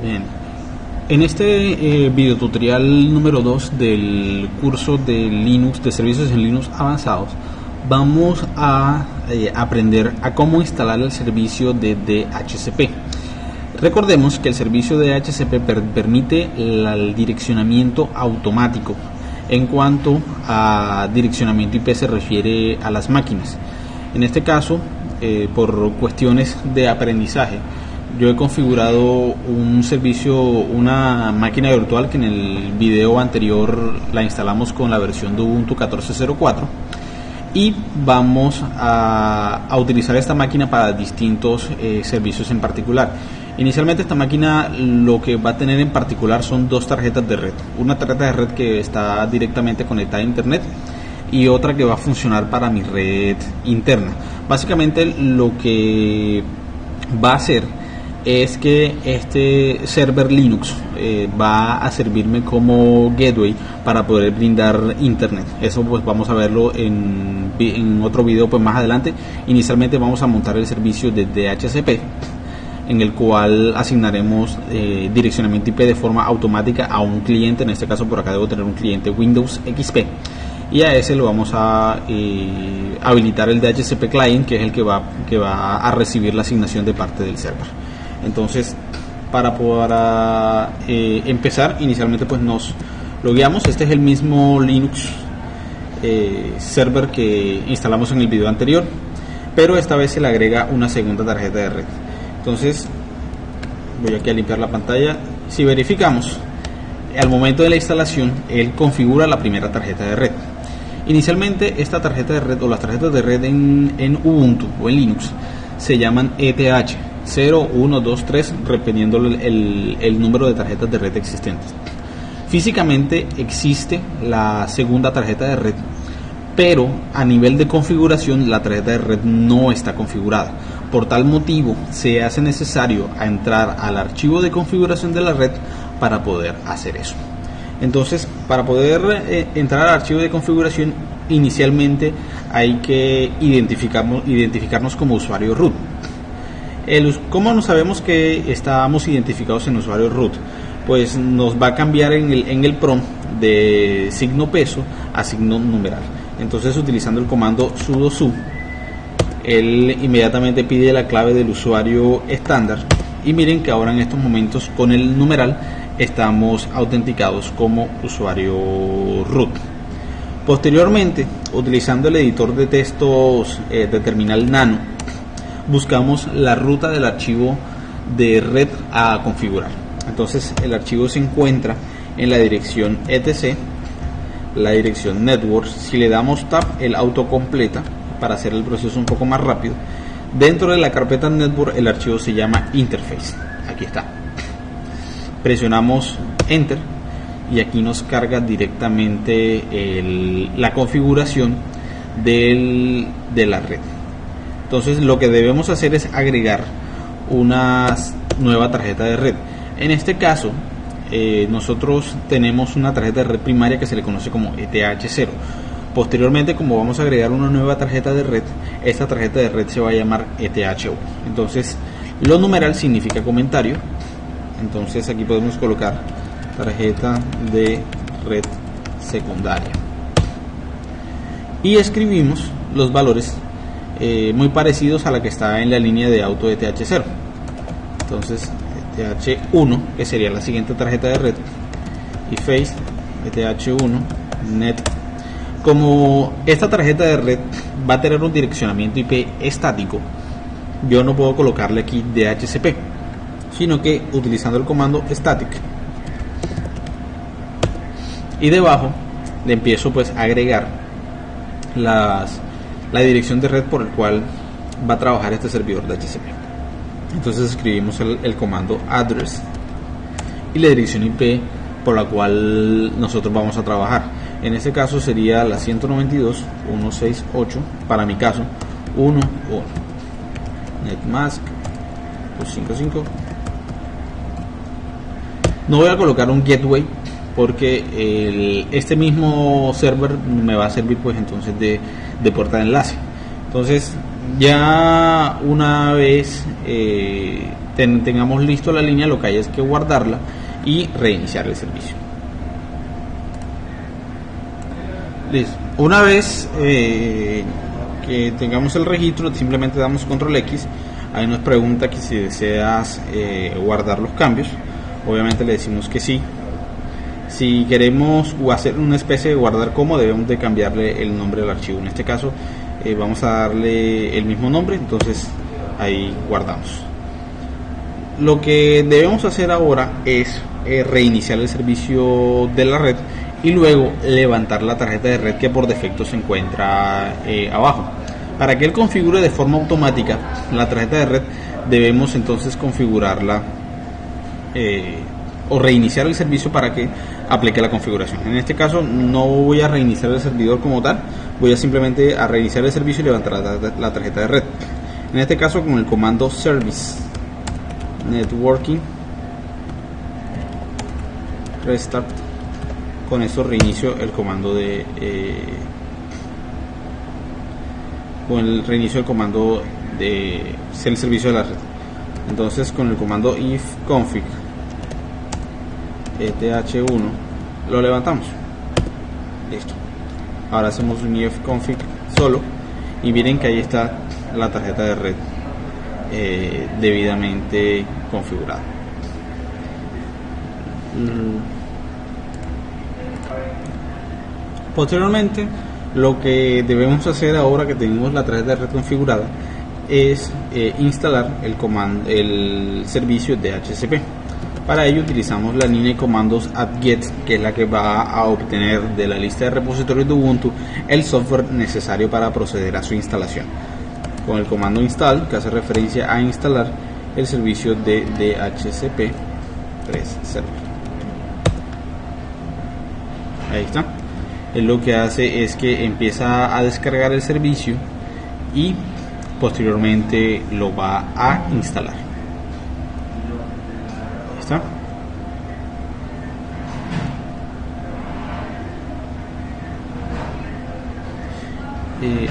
Bien. En este video tutorial número 2 del curso de Linux, de servicios en Linux avanzados, vamos a aprender a cómo instalar el servicio de DHCP. Recordemos que el servicio de DHCP permite el direccionamiento automático en cuanto a direccionamiento IP se refiere a las máquinas. En este caso, por cuestiones de aprendizaje, yo he configurado un servicio, una máquina virtual que en el video anterior la instalamos con la versión de Ubuntu 14.04 y vamos a utilizar esta máquina para distintos servicios en particular. Inicialmente esta máquina lo que va a tener en particular son dos tarjetas de red, una tarjeta de red que está directamente conectada a internet y otra que va a funcionar para mi red interna. Básicamente lo que va a hacer es que este server Linux va a servirme como gateway para poder brindar internet. Eso pues vamos a verlo en otro video pues más adelante. Inicialmente vamos a montar el servicio de DHCP, en el cual asignaremos direccionamiento IP de forma automática a un cliente. En este caso por acá debo tener un cliente Windows XP y a ese lo vamos a habilitar el DHCP client, que es el que va a recibir la asignación de parte del server. Entonces, para poder empezar, inicialmente pues nos logueamos. Este es el mismo Linux server que instalamos en el video anterior, pero esta vez se le agrega una segunda tarjeta de red. Entonces voy aquí a limpiar la pantalla. Si verificamos, al momento de la instalación él configura la primera tarjeta de red. Inicialmente esta tarjeta de red o las tarjetas de red en Ubuntu o en Linux se llaman ETH 0, 1, 2, 3, dependiendo el número de tarjetas de red existentes. Físicamente existe la segunda tarjeta de red, pero a nivel de configuración la tarjeta de red no está configurada. Por tal motivo se hace necesario entrar al archivo de configuración de la red para poder hacer eso. Entonces, para poder entrar al archivo de configuración, inicialmente hay que identificarnos como usuario root. ¿Cómo nos sabemos que estamos identificados en usuario root? Pues nos va a cambiar en el prompt de signo peso a signo numeral. Entonces, utilizando el comando sudo su, él inmediatamente pide la clave del usuario estándar y miren que ahora en estos momentos con el numeral estamos autenticados como usuario root. Posteriormente, utilizando el editor de textos de terminal nano, buscamos la ruta del archivo de red a configurar. Entonces el archivo se encuentra en la dirección etc, la dirección network. Si le damos tab, el autocompleta para hacer el proceso un poco más rápido. Dentro de la carpeta network el archivo se llama interface. Aquí está. Presionamos enter y aquí nos carga directamente la configuración de la red. Entonces lo que debemos hacer es agregar una nueva tarjeta de red. En este caso nosotros tenemos una tarjeta de red primaria que se le conoce como ETH0. Posteriormente, como vamos a agregar una nueva tarjeta de red, esta tarjeta de red se va a llamar ETH1. Entonces lo numeral significa comentario. Entonces aquí podemos colocar tarjeta de red secundaria y escribimos los valores muy parecidos a la que está en la línea de auto ETH0. Entonces ETH1, que sería la siguiente tarjeta de red, y face ETH1 net. Como esta tarjeta de red va a tener un direccionamiento IP estático, yo no puedo colocarle aquí DHCP, sino que utilizando el comando static y debajo le empiezo pues a agregar la dirección de red por el cual va a trabajar este servidor de DHCP. Entonces escribimos el comando address y la dirección IP por la cual nosotros vamos a trabajar. En este caso sería la 192.168, para mi caso 1.1 netmask 255. No voy a colocar un gateway porque este mismo server me va a servir pues entonces de puerta de enlace. Entonces ya una vez tengamos listo la línea, lo que hay es que guardarla y reiniciar el servicio. Listo. Una vez que tengamos el registro, simplemente damos control X. Ahí nos pregunta que si deseas guardar los cambios. Obviamente le decimos que sí. Si queremos hacer una especie de guardar como, debemos de cambiarle el nombre del archivo. En este caso vamos a darle el mismo nombre, entonces ahí guardamos. Lo que debemos hacer ahora es reiniciar el servicio de la red y luego levantar la tarjeta de red que por defecto se encuentra abajo. Para que él configure de forma automática la tarjeta de red, debemos entonces configurarla o reiniciar el servicio para que aplique la configuración. En este caso no voy a reiniciar el servidor como tal, voy a simplemente a reiniciar el servicio y levantar la tarjeta de red. En este caso con el comando service networking restart, con eso reinicio el comando de el servicio de la red. Entonces con el comando ifconfig eth1 lo levantamos. Listo. Ahora hacemos un ifconfig solo y miren que ahí está la tarjeta de red debidamente configurada. Posteriormente, lo que debemos hacer ahora que tenemos la tarjeta de red configurada es instalar el servicio DHCP. Para ello utilizamos la línea de comandos apt-get, que es la que va a obtener de la lista de repositorios de Ubuntu el software necesario para proceder a su instalación. Con el comando install, que hace referencia a instalar el servicio de DHCP 3 server. Ahí está. Él lo que hace es que empieza a descargar el servicio y posteriormente lo va a instalar. Ahí está.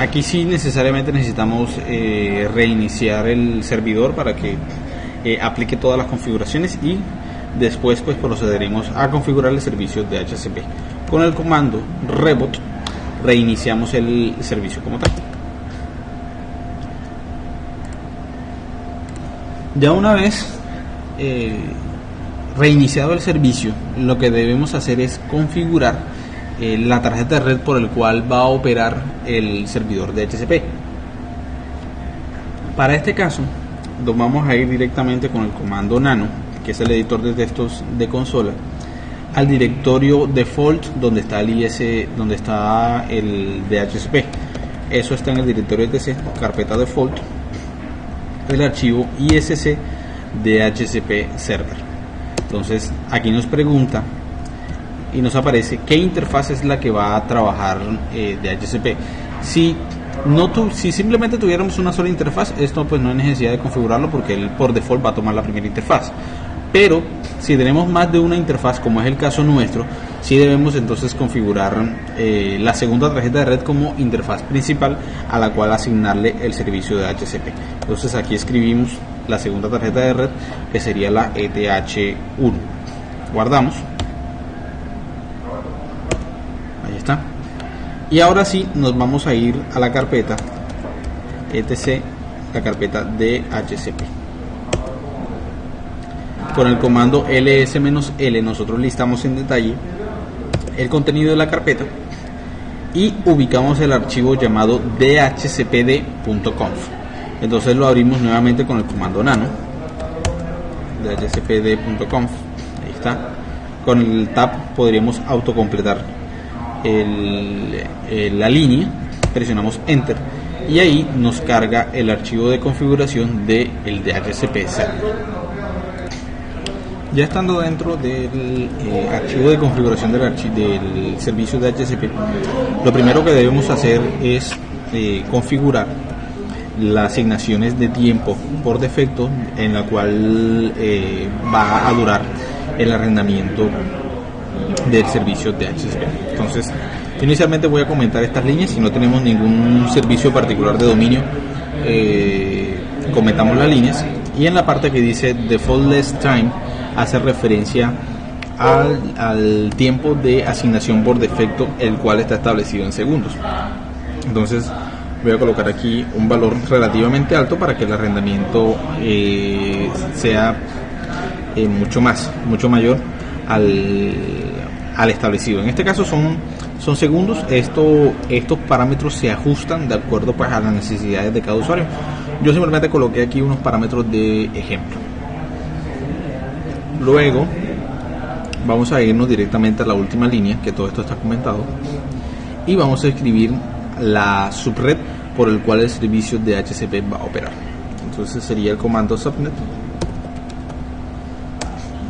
Aquí sí necesariamente necesitamos reiniciar el servidor para que aplique todas las configuraciones y después pues procederemos a configurar el servicio de DHCP. Con el comando reboot reiniciamos el servicio como tal. Ya una vez reiniciado el servicio, lo que debemos hacer es configurar la tarjeta de red por el cual va a operar el servidor de DHCP. Para este caso nos vamos a ir directamente con el comando nano, que es el editor de textos de consola, al directorio default donde está donde está el DHCP. Eso está en el directorio etc, carpeta default, el archivo ISC DHCP server. Entonces aquí nos pregunta y nos aparece qué interfaz es la que va a trabajar DHCP. Si simplemente tuviéramos una sola interfaz, esto pues no hay necesidad de configurarlo porque él por default va a tomar la primera interfaz. Pero si tenemos más de una interfaz, como es el caso nuestro, sí debemos entonces configurar la segunda tarjeta de red como interfaz principal a la cual asignarle el servicio de DHCP. Entonces aquí escribimos la segunda tarjeta de red, que sería la ETH1. Guardamos. Ahí está. Y ahora sí nos vamos a ir a la carpeta etc, la carpeta DHCP. Con el comando ls-l nosotros listamos en detalle el contenido de la carpeta y ubicamos el archivo llamado dhcpd.conf. Entonces lo abrimos nuevamente con el comando nano, dhcpd.conf. Ahí está. Con el tab podríamos autocompletar la línea, presionamos enter y ahí nos carga el archivo de configuración del DHCP server. Ya estando dentro del archivo de configuración del servicio de DHCP, lo primero que debemos hacer es configurar las asignaciones de tiempo por defecto en la cual va a durar el arrendamiento del servicio de DHCP. Entonces, inicialmente voy a comentar estas líneas. Si no tenemos ningún servicio particular de dominio, comentamos las líneas. y en la parte que dice default last time hace referencia al tiempo de asignación por defecto, el cual está establecido en segundos. Entonces voy a colocar aquí un valor relativamente alto para que el arrendamiento sea mucho mayor al establecido. En este caso son segundos. Estos parámetros se ajustan de acuerdo pues a las necesidades de cada usuario. Yo simplemente coloqué aquí unos parámetros de ejemplo. Luego vamos a irnos directamente a la última línea, que todo esto está comentado, y vamos a escribir la subred por el cual el servicio de DHCP va a operar. Entonces sería el comando subnet,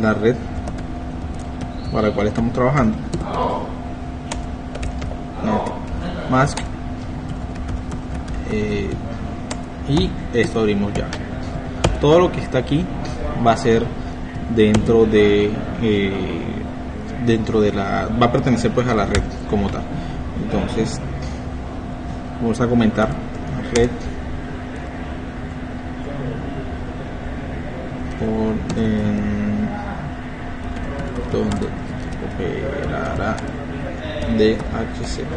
la red para la cual estamos trabajando, mask, y esto abrimos ya. Todo lo que está aquí va a ser dentro de la, va a pertenecer pues a la red como tal. Entonces vamos a comentar red donde operará DHCP.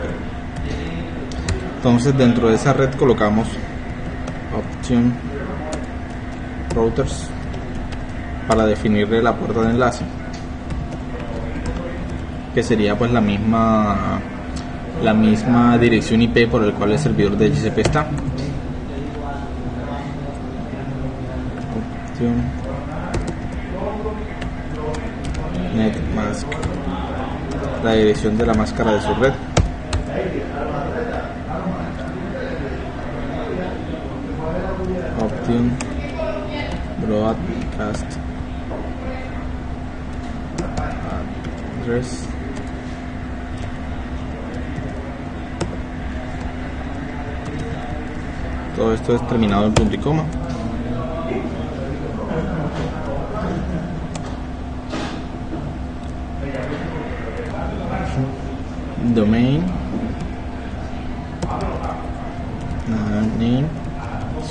Entonces dentro de esa red colocamos option routers para definirle la puerta de enlace, que sería pues la misma dirección IP por el cual el servidor de DHCP está. Option net mask, la dirección de la máscara de su red. Option broadcast address, todo esto es terminado en punto y coma. Domain name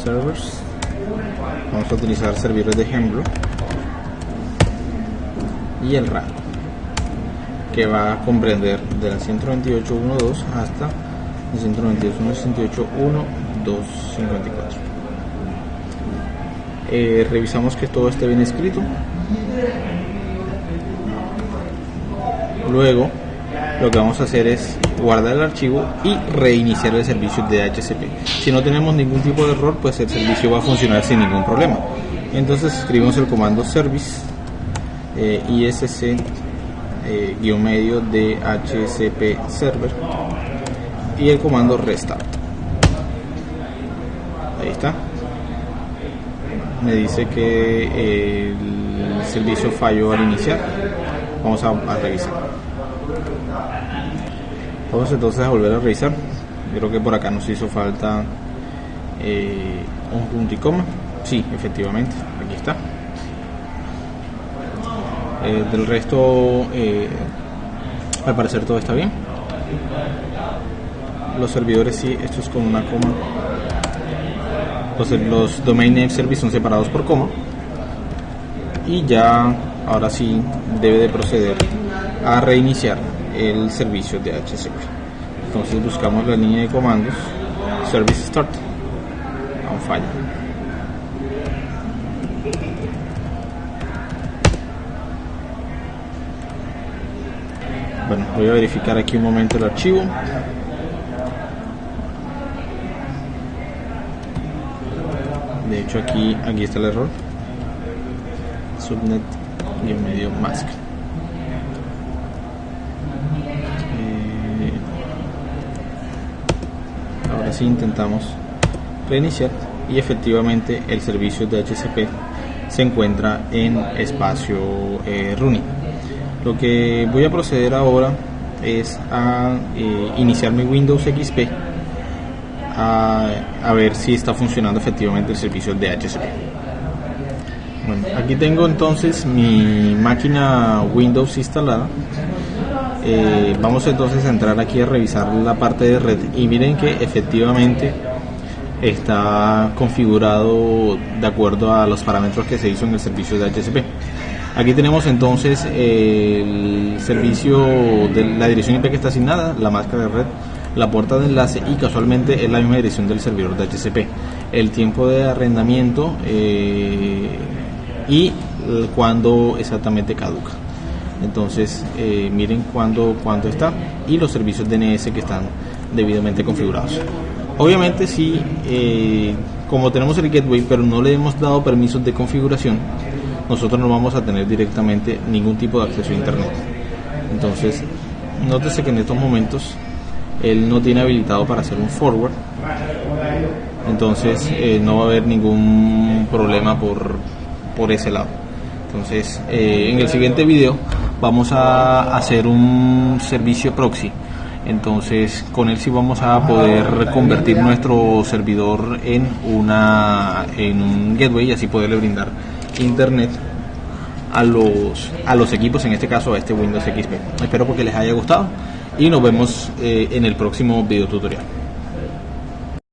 servers, vamos a utilizar servidores de ejemplo, y el rango, que va a comprender de la 128.1.2 hasta la 128.168.1.254. Revisamos que todo esté bien escrito. Luego lo que vamos a hacer es guardar el archivo y reiniciar el servicio de DHCP. Si no tenemos ningún tipo de error, pues el servicio va a funcionar sin ningún problema. Entonces escribimos el comando service ISC -medio DHCP server y el comando restart. Ahí está. Me dice que el servicio falló al iniciar. Vamos a revisar. Vamos entonces a volver a revisar. Creo que por acá nos hizo falta un punto y coma. Sí, efectivamente, aquí está. Del resto, al parecer todo está bien. Los servidores sí, esto es con una coma. Los domain name service son separados por coma. Y ya, ahora sí, debe de proceder a reiniciar el servicio de DHCP. Entonces buscamos la línea de comandos service start, aún falla. Bueno, voy a verificar aquí un momento el archivo. De hecho aquí está el error, subnet -medio mask. Ahora sí intentamos reiniciar y efectivamente el servicio de DHCP se encuentra en espacio running. Lo que voy a proceder ahora es a iniciar mi Windows XP a ver si está funcionando efectivamente el servicio de DHCP. Bueno, aquí tengo entonces mi máquina Windows instalada. Vamos entonces a entrar aquí a revisar la parte de red y miren que efectivamente está configurado de acuerdo a los parámetros que se hizo en el servicio de DHCP. Aquí tenemos entonces el servicio de la dirección IP que está asignada, la máscara de red, la puerta de enlace, y casualmente es la misma dirección del servidor de DHCP, el tiempo de arrendamiento y cuándo exactamente caduca. Entonces miren cuándo está, y los servicios DNS que están debidamente configurados. Obviamente si como tenemos el gateway pero no le hemos dado permisos de configuración, nosotros no vamos a tener directamente ningún tipo de acceso a internet. Entonces nótese que en estos momentos él no tiene habilitado para hacer un forward, entonces no va a haber ningún problema por ese lado. Entonces en el siguiente video vamos a hacer un servicio proxy. Entonces con él sí vamos a poder convertir nuestro servidor en un gateway y así poderle brindar internet a los equipos, en este caso a este Windows XP. Espero que les haya gustado y nos vemos en el próximo video tutorial.